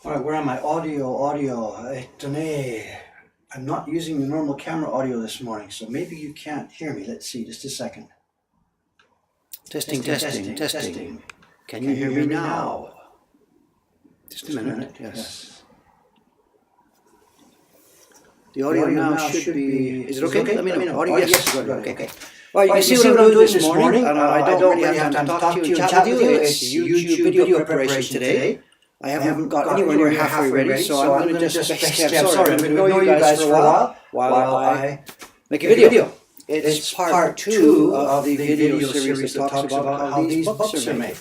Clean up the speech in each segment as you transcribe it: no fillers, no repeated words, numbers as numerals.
All right, where am I? Audio. I'm not using the normal camera audio this morning, so maybe you can't hear me. Let's see, just a second. Testing. Can you hear me now? Just a minute. Yes. The audio now should be. Is it okay? Let me know. Audio, yes. Good. Okay. All right, you can see what I'm doing this morning. I don't really have time to talk to you and chat with you. It's YouTube video preparation today. I haven't got anywhere near halfway ready, so I'm going to just basically, I'm sorry, I'm going to ignore you guys for a while I make a video. It's part 2 of the video series that talks about how these books are made.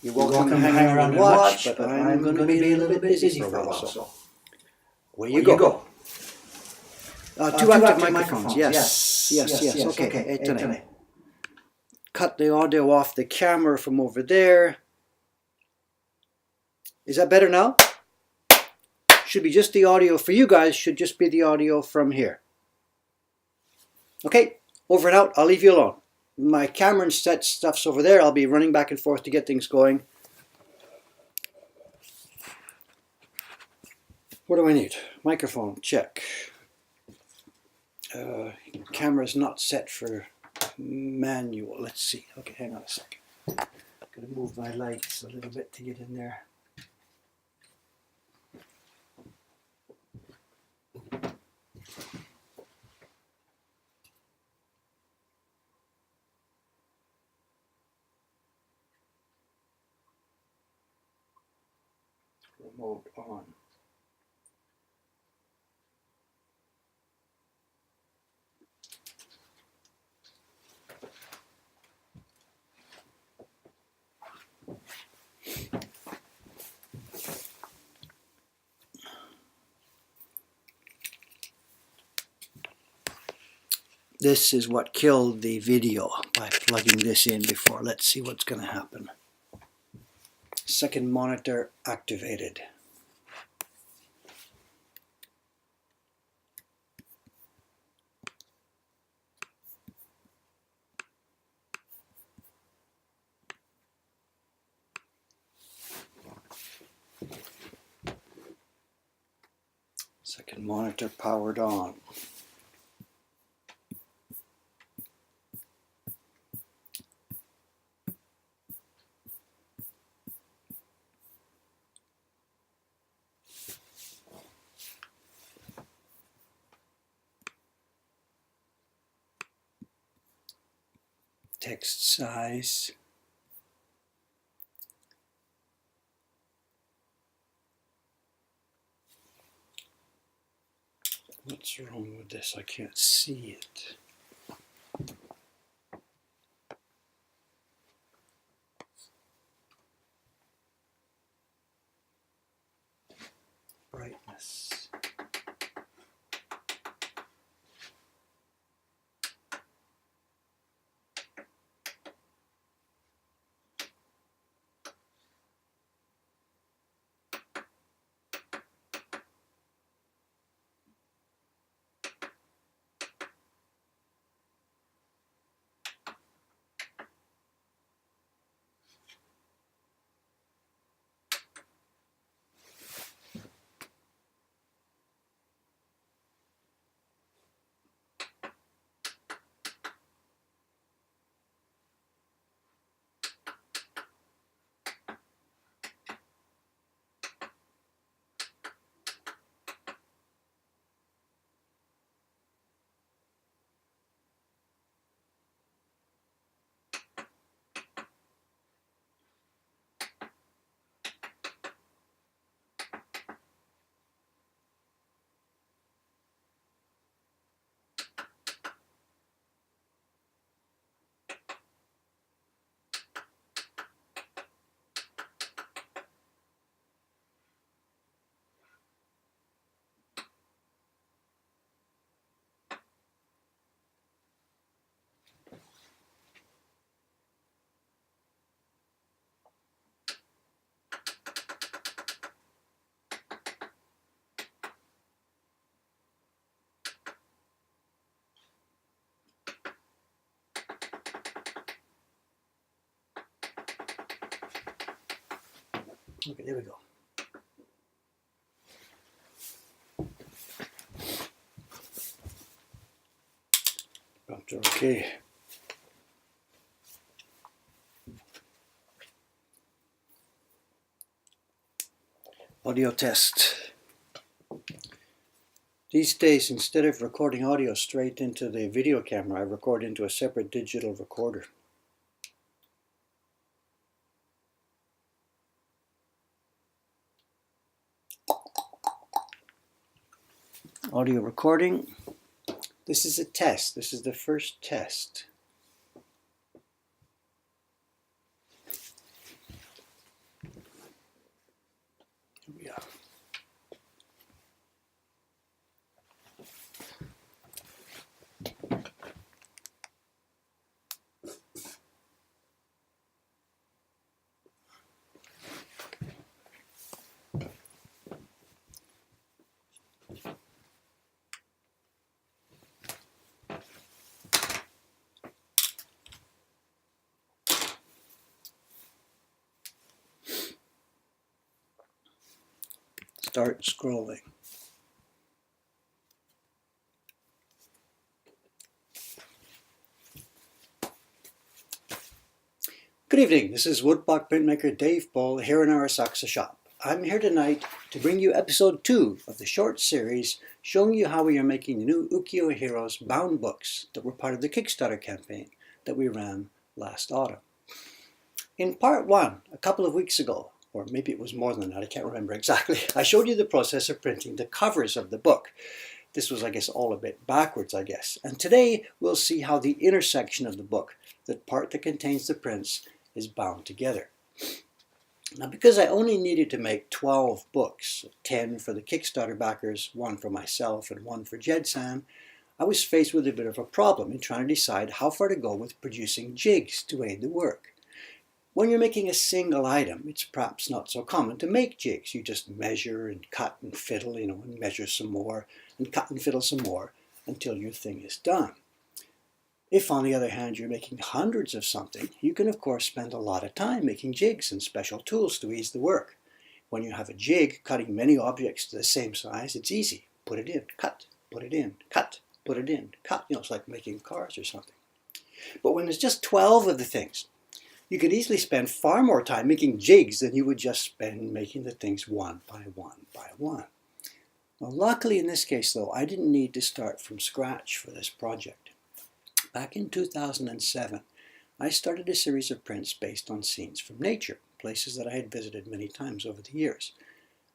You're welcome to hang around and watch, but I'm going to be a little bit busy for a while, so away you go. Two active microphones, yes. Okay, cut the audio off the camera from over there. Is that better now? Should be just the audio for you guys, should just be the audio from here. Okay, over and out, I'll leave you alone. My camera and set stuff's over there. I'll be running back and forth to get things going. What do I need? Microphone, check. Camera's not set for manual. Let's see. Okay, hang on a second. Gotta move my lights a little bit to get in there. Remote on. This is what killed the video by plugging this in before. Let's see what's going to happen. Second monitor activated. Second monitor powered on. Text size. What's wrong with this? I can't see it. Brightness. Okay, there we go. Okay. Audio test. These days, instead of recording audio straight into the video camera, I record into a separate digital recorder. Audio recording. This is a test. This is the first test. Here we are. Start scrolling. Good evening, this is woodblock printmaker Dave Ball here in our Asakusa shop. I'm here tonight to bring you episode 2 of the short series showing you how we are making the new Ukiyo Heroes bound books that were part of the Kickstarter campaign that we ran last autumn. In part 1, a couple of weeks ago, or maybe it was more than that, I can't remember exactly, I showed you the process of printing the covers of the book. This was, I guess, all a bit backwards, I guess. And today we'll see how the intersection of the book, the part that contains the prints, is bound together. Now, because I only needed to make 12 books, 10 for the Kickstarter backers, 1 for myself and 1 for Jed-san, I was faced with a bit of a problem in trying to decide how far to go with producing jigs to aid the work. When you're making a single item, it's perhaps not so common to make jigs. You just measure and cut and fiddle, and measure some more and cut and fiddle some more until your thing is done. If, on the other hand, you're making hundreds of something, you can, of course, spend a lot of time making jigs and special tools to ease the work. When you have a jig cutting many objects to the same size, it's easy. Put it in, cut, put it in, cut, put it in, cut. It's like making cars or something. But when there's just 12 of the things, you could easily spend far more time making jigs than you would just spend making the things one by one by one. Well, luckily in this case, though, I didn't need to start from scratch for this project. Back in 2007, I started a series of prints based on scenes from nature, places that I had visited many times over the years.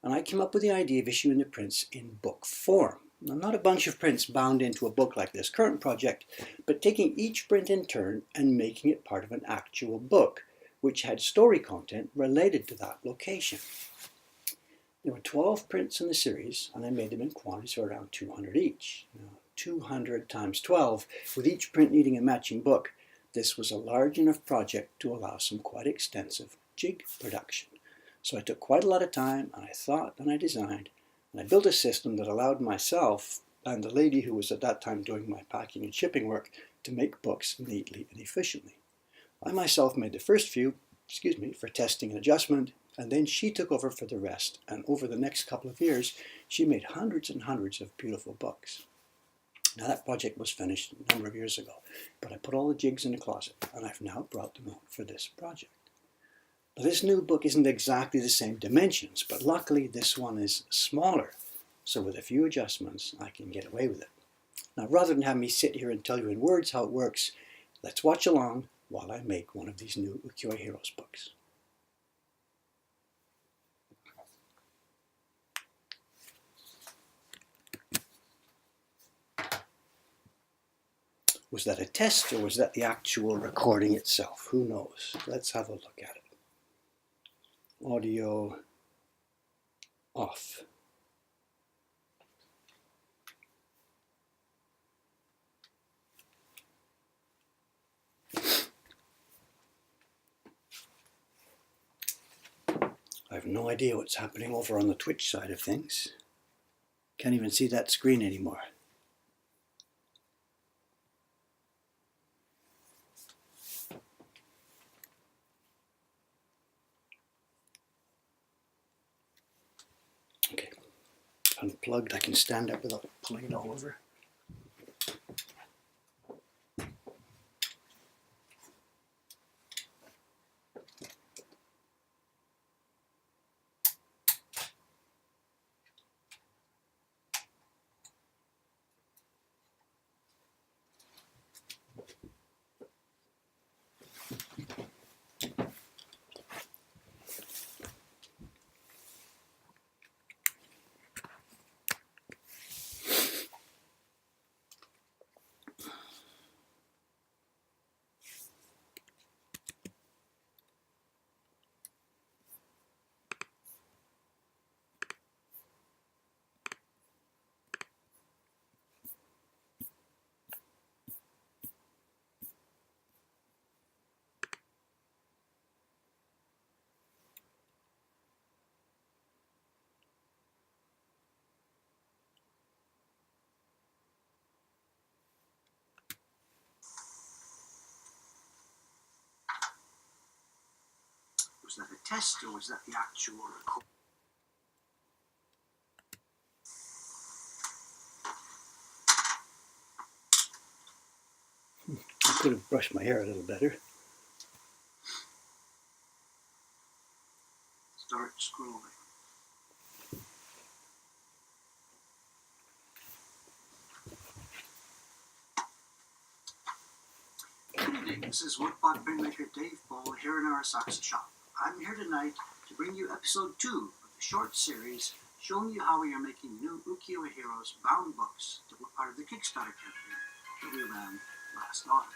And I came up with the idea of issuing the prints in book form. Now, not a bunch of prints bound into a book like this current project, but taking each print in turn and making it part of an actual book, which had story content related to that location. There were 12 prints in the series, and I made them in quantities of around 200 each. Now, 200 times 12, with each print needing a matching book, this was a large enough project to allow some quite extensive jig production. So I took quite a lot of time, and I thought, and I designed, and I built a system that allowed myself and the lady who was at that time doing my packing and shipping work to make books neatly and efficiently. I myself made the first few, for testing and adjustment, and then she took over for the rest, and over the next couple of years, she made hundreds and hundreds of beautiful books. Now that project was finished a number of years ago, but I put all the jigs in a closet, and I've now brought them out for this project. Now, this new book isn't exactly the same dimensions, but luckily this one is smaller, so with a few adjustments I can get away with it. Now, rather than have me sit here and tell you in words how it works, let's watch along while I make one of these new Ukiyo Heroes books. Was that a test, or was that the actual recording itself? Who knows? Let's have a look at it. Audio off. I have no idea what's happening over on the Twitch side of things. Can't even see that screen anymore. Okay, unplugged. I can stand up without pulling it all over. Was that a test or was that the actual recording? I could have brushed my hair a little better. Start scrolling. Good evening, this is Woodblock printmaker Dave Ball here in our Saxa shop. I'm here tonight to bring you episode 2 of the short series showing you how we are making new Ukiyo-e Heroes bound books that were part of the Kickstarter campaign that we ran last autumn.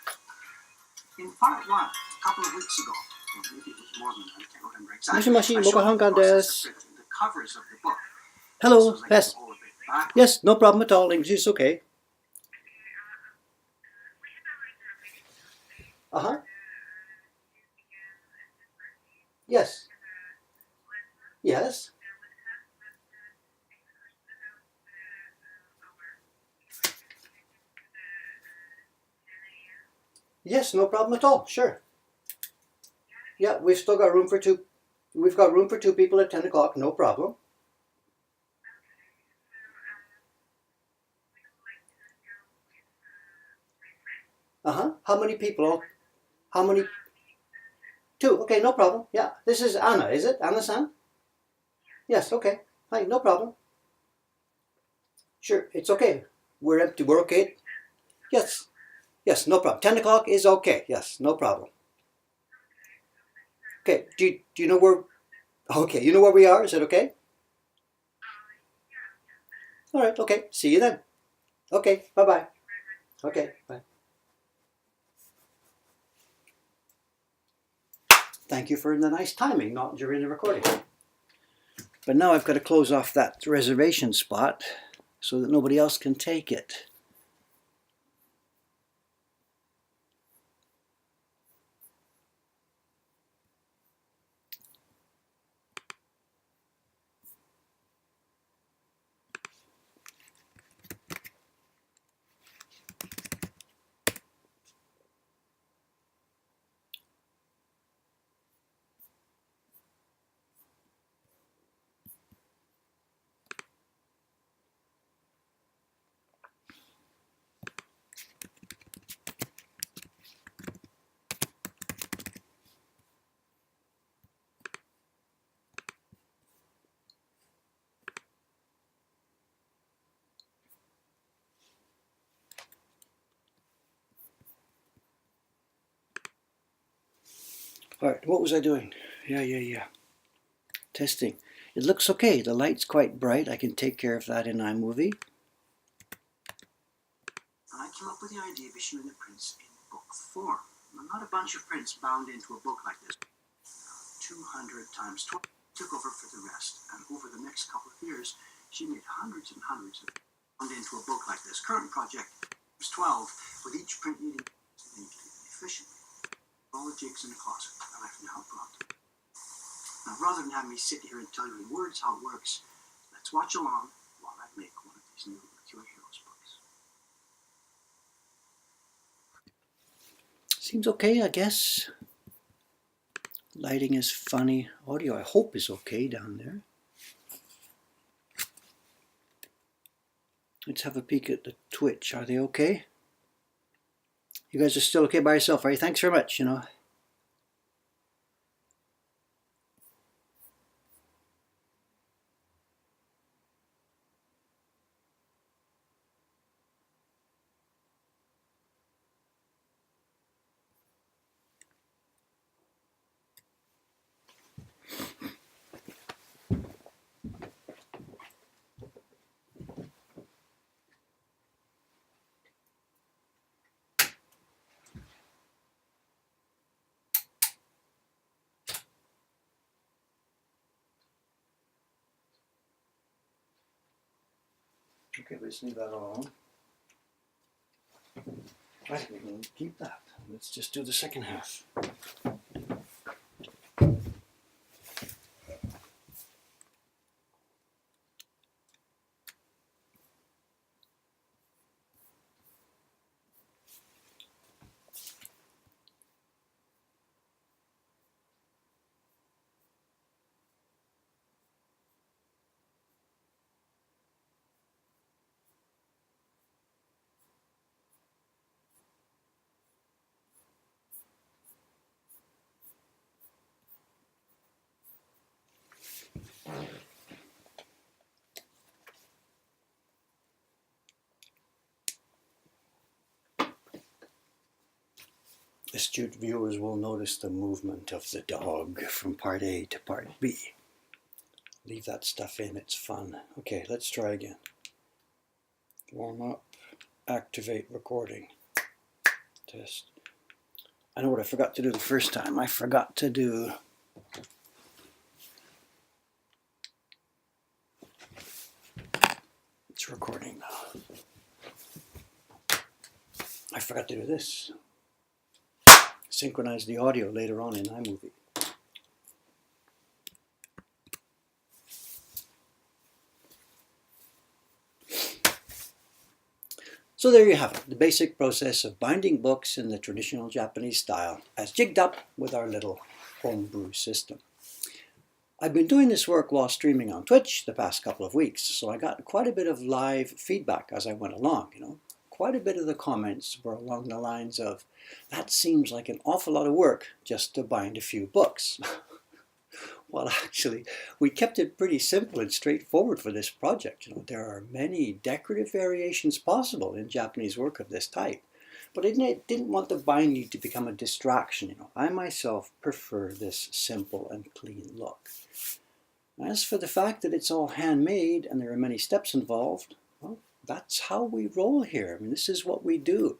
In part 1, a couple of weeks ago, or maybe it was more than that, I can't remember exactly, I showed you the process of printing the covers of the book. Hello, yes. Yes, no problem at all. English is okay. Uh-huh. Yes. Yes. Yes, no problem at all. Sure. Yeah, we've still got room for two. We've got room for 2 people at 10 o'clock. No problem. Uh-huh. How many people? How many? 2. Okay, no problem. Yeah. This is Anna, is it? Anna-san? Yes, okay. Hi, no problem. Sure, it's okay. We're empty. We're okay. Yes. Yes, no problem. 10 o'clock is okay. Yes, no problem. Okay, do you know where? Okay, you know where we are? Is it okay? All right, okay. See you then. Okay, bye-bye. Okay, bye. Thank you for the nice timing, not during the recording. But now I've got to close off that reservation spot so that nobody else can take it. All right, what was I doing? Yeah. Testing. It looks okay. The light's quite bright. I can take care of that in iMovie. I came up with the idea of issuing the prints in book form. Not a bunch of prints bound into a book like this. 200 times 12. Took over for the rest, and over the next couple of years, she made hundreds and hundreds of bound into a book like this. Current project was 12, with each print needing neatly and efficiently. All the jigs in the closet, I left now brought. Now, rather than have me sit here and tell you in words how it works, let's watch along while I make one of these new Ukiyo-e Heroes books. Seems okay, I guess. Lighting is funny. Audio, I hope, is okay down there. Let's have a peek at the Twitch. Are they okay? You guys are still okay by yourself, are you? Thanks very much, Okay, let's leave that alone. I think we can keep that. Let's just do the second half. Astute viewers will notice the movement of the dog from part A to part B. Leave that stuff in, it's fun. Okay, let's try again. Warm up, activate recording. Test. I know what I forgot to do the first time. I forgot to do it's recording now. I forgot to do this. Synchronize the audio later on in iMovie. So there you have it, the basic process of binding books in the traditional Japanese style as jigged up with our little homebrew system. I've been doing this work while streaming on Twitch the past couple of weeks, so I got quite a bit of live feedback as I went along, Quite a bit of the comments were along the lines of, that seems like an awful lot of work just to bind a few books. Well, actually, we kept it pretty simple and straightforward for this project. There are many decorative variations possible in Japanese work of this type, but I didn't want the binding to become a distraction. I myself prefer this simple and clean look. As for the fact that it's all handmade and there are many steps involved, well, that's how we roll here. This is what we do.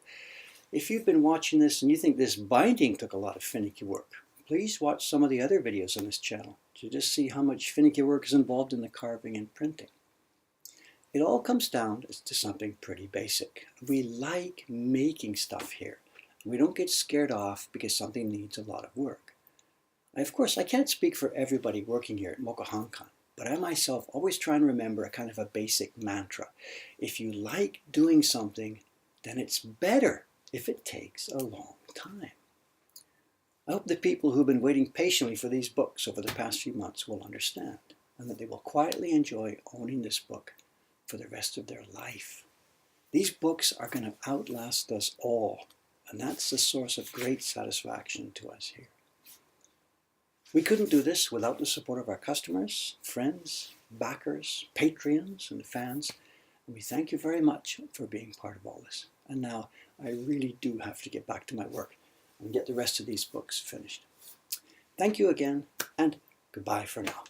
If you've been watching this and you think this binding took a lot of finicky work, please watch some of the other videos on this channel to just see how much finicky work is involved in the carving and printing. It all comes down to something pretty basic. We like making stuff here. We don't get scared off because something needs a lot of work. Of course, I can't speak for everybody working here at Mokuhankan, but I myself always try and remember a kind of a basic mantra. If you like doing something, then it's better if it takes a long time. I hope the people who've been waiting patiently for these books over the past few months will understand, and that they will quietly enjoy owning this book for the rest of their life. These books are going to outlast us all, and that's the source of great satisfaction to us here. We couldn't do this without the support of our customers, friends, backers, Patreons, and fans, and we thank you very much for being part of all this. And now I really do have to get back to my work and get the rest of these books finished. Thank you again, and goodbye for now.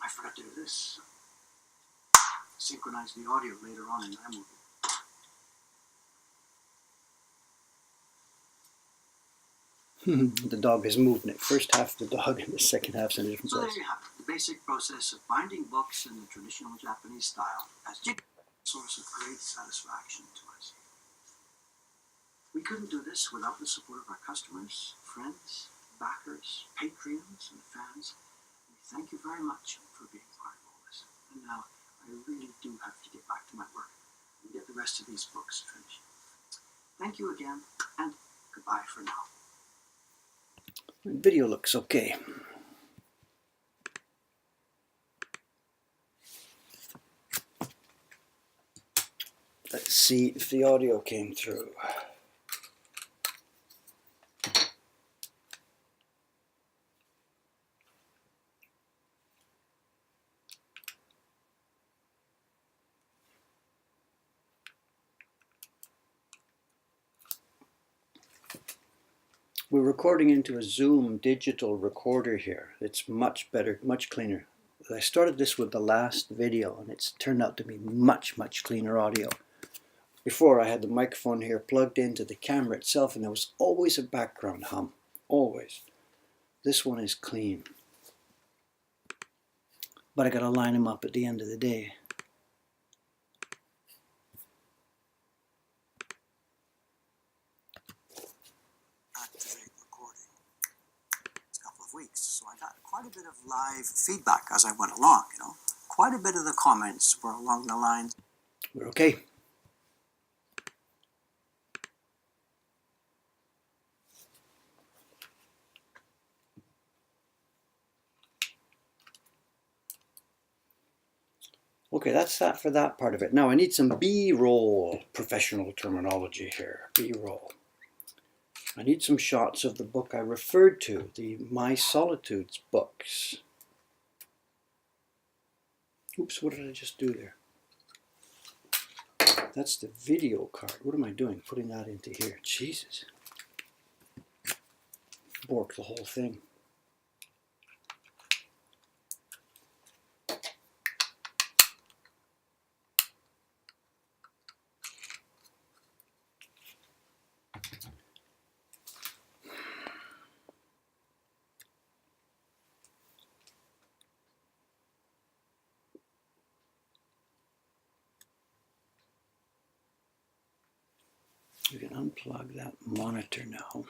I forgot to do this. Synchronize the audio later on in iMovie. The dog has moved in it. First half the dog and the second half's in a different place. So there you have it, the basic process of binding books in the traditional Japanese style as a source of great satisfaction to us. We couldn't do this without the support of our customers, friends, backers, Patreons, and fans. We thank you very much for being part of all this. And now I really do have to get back to my work and get the rest of these books finished. Thank you again, and goodbye for now. The video looks okay. Let's see if the audio came through. We're recording into a Zoom digital recorder here. It's much better, much cleaner. I started this with the last video and it's turned out to be much, much cleaner audio. Before I had the microphone here plugged into the camera itself and there was always a background hum. Always. This one is clean. But I gotta line them up at the end of the day. Activate recording. It's a couple of weeks, so I got quite a bit of live feedback as I went along, you know. Quite a bit of the comments were along the lines. We're okay. Okay, that's that for that part of it. Now I need some B-roll, professional terminology here, B-roll. I need some shots of the book I referred to, the My Solitudes books. Oops, what did I just do there? That's the video card. What am I doing? Putting that into here. Jesus. Borked the whole thing. You can unplug that monitor now.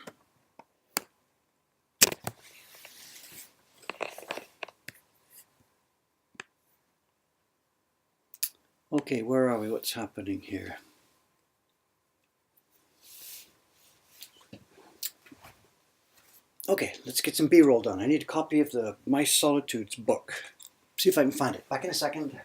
Okay, where are we? What's happening here? Okay, let's get some B-roll done. I need a copy of the My Solitudes book. See if I can find it. Back in a second.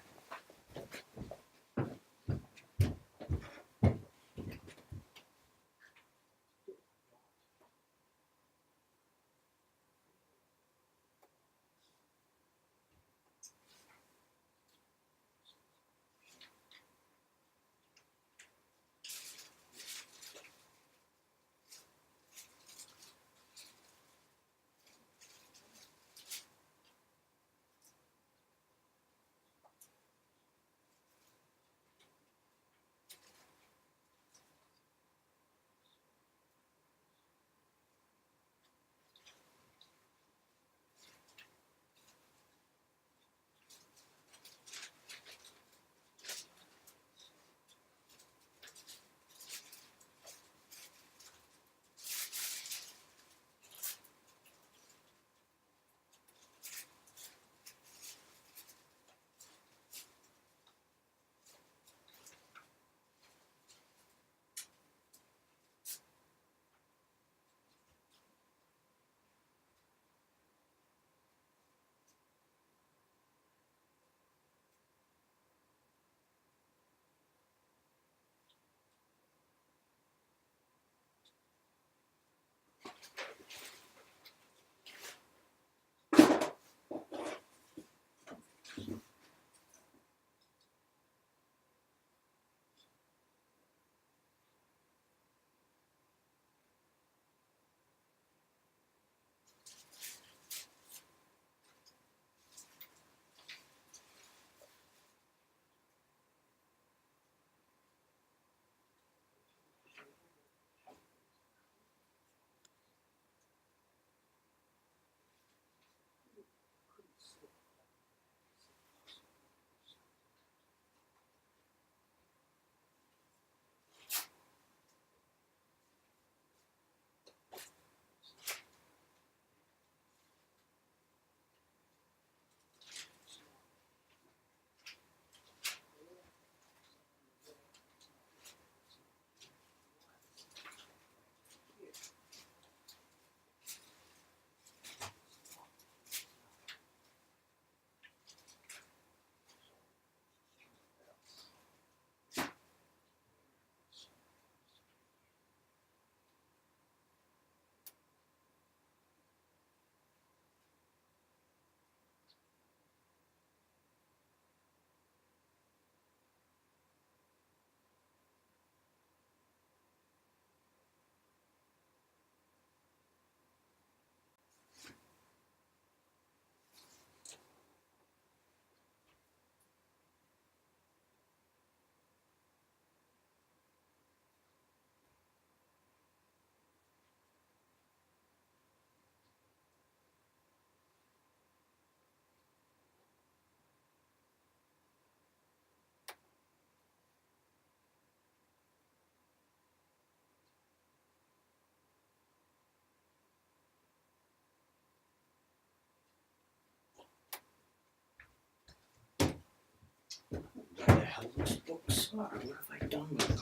Where the hell those books are? What have I done with them?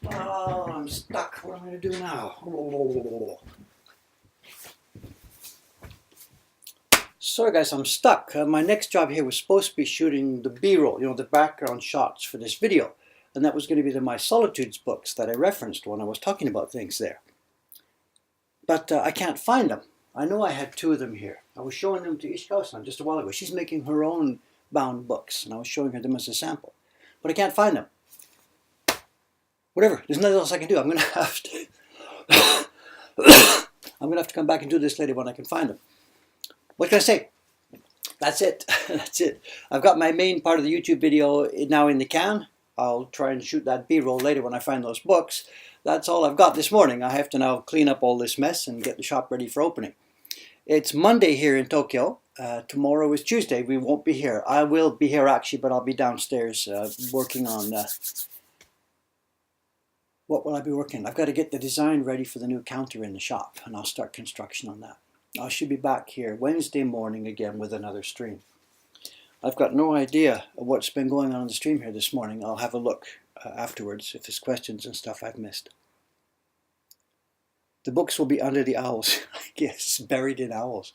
Oh, I'm stuck. What am I going to do now? Sorry guys, I'm stuck. My next job here was supposed to be shooting the B-roll, the background shots for this video. And that was going to be the My Solitudes books that I referenced when I was talking about things there. But I can't find them. I know I had 2 of them here. I was showing them to Ishikawa-san just a while ago. She's making her own bound books, and I was showing her them as a sample. But I can't find them. Whatever, there's nothing else I can do. I'm going to have to... I'm going to have to come back and do this later when I can find them. What can I say? That's it. That's it. I've got my main part of the YouTube video now in the can. I'll try and shoot that B-roll later when I find those books. That's all I've got this morning. I have to now clean up all this mess and get the shop ready for opening. It's Monday here in Tokyo. Tomorrow is Tuesday. We won't be here. I will be here actually, but I'll be downstairs working on... what will I be working on? I've got to get the design ready for the new counter in the shop, and I'll start construction on that. I should be back here Wednesday morning again with another stream. I've got no idea what's been going on in the stream here this morning. I'll have a look afterwards if there's questions and stuff I've missed. The books will be under the owls, I guess, buried in owls.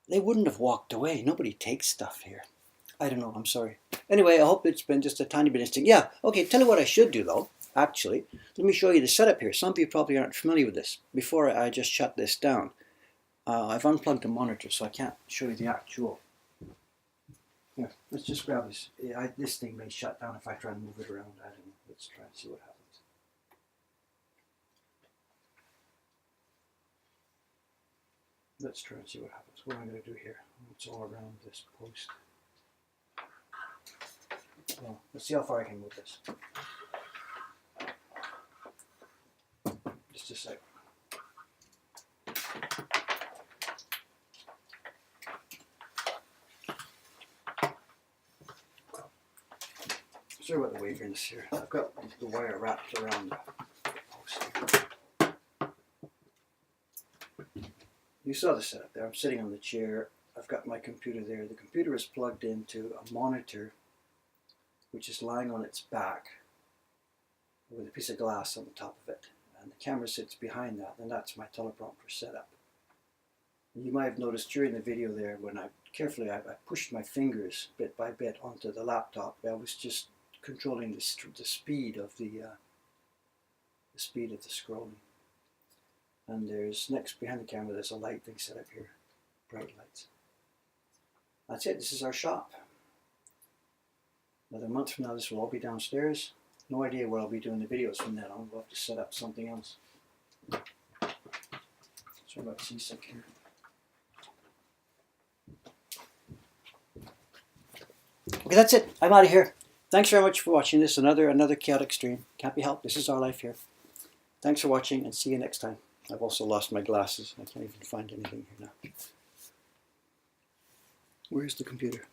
They wouldn't have walked away. Nobody takes stuff here. I don't know, I'm sorry. Anyway, I hope it's been just a tiny bit interesting. Yeah, okay, tell you what I should do though, actually. Let me show you the setup here. Some of you probably aren't familiar with this. Before I just shut this down, I've unplugged the monitor so I can't show you the actual... Here, let's just grab this. This thing may shut down if I try and move it around. I don't know. Let's try and see what happens. Let's try and see what happens. What am I going to do here? It's all around this post. Well, let's see how far I can move this. Just a sec. sorry about the waveriness here. I've got the wire wrapped around the post here. You saw the setup there. I'm sitting on the chair. I've got my computer there. The computer is plugged into a monitor which is lying on its back with a piece of glass on the top of it. And the camera sits behind that, and that's my teleprompter setup. You might have noticed during the video there when I pushed my fingers bit by bit onto the laptop. I was just controlling the speed of the scrolling. And there's next behind the camera there's a light thing set up here, bright lights. That's it. This is our shop. Another month from now, this will all be downstairs. No idea where I'll be doing the videos from then on. We'll have to set up something else. Sorry about seasick here. Okay, that's it. I'm out of here. Thanks very much for watching this. Another chaotic stream. Can't be helped. This is our life here. Thanks for watching, and see you next time. I've also lost my glasses. I can't even find anything here now. Where's the computer?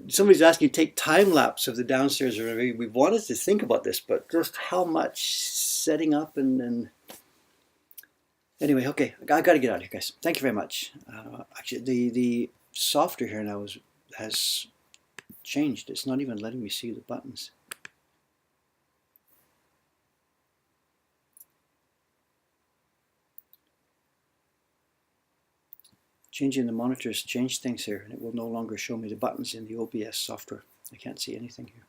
Somebody's asking to take time lapse of the downstairs. We wanted to think about this, but just how much setting up and anyway. Okay, I got to get out of here, guys. Thank you very much. Actually, the software here now has changed. It's not even letting me see the buttons. Changing the monitors changed things here, and it will no longer show me the buttons in the OBS software. I can't see anything here.